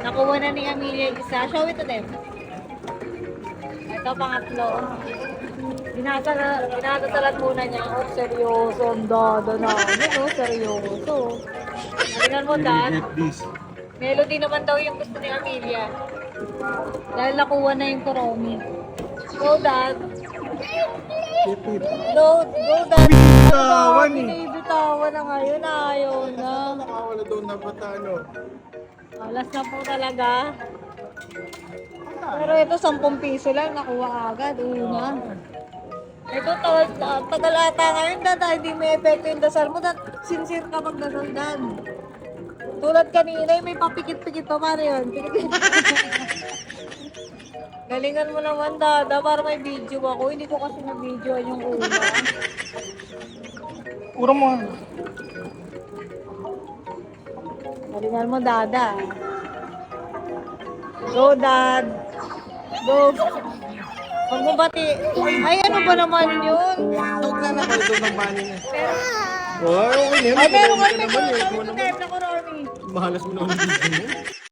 Nakuha na ni Amelia yung isa. Show it to them. Ito, pangatlo. Dinadatalan muna niya. Oh, seryoso. Ang dada namin, oh. Seryoso. Tingnan mo, Dad. Get this. Melody naman daw yung gusto ni Amelia. Dahil nakuha na yung Kuromi. Go, Dad. Get it. Go, Dad. Binitawan eh. Binibitawan na ngayon. Ayaw na. Nakawala daw na bata, ano? Alas na po talaga. Pero ito, 10 piso lang. Nakuha agad. Una. Ito, tagal ata ngayon, Dad. Hindi may epekto yung dasal mo. Dad, sincere ka magdasal, Dad. Tulad kanina, may papikit-pikit pa pa yun. Galingan mo naman, Dada, para may video ako. Hindi ko kasi na-video yung una. Puro mo. Galingan mo, Dada. Go, Dad. Go. Huwag mo bati. Ay, ano ba naman yun? Tawag na naman doon ng money niya. Pero, Oh, okay na yun. ay, meron Ikaw kami. naman eh. Ikaw Ito naman. na Kuromi. Mahalas mo naman yung video mo.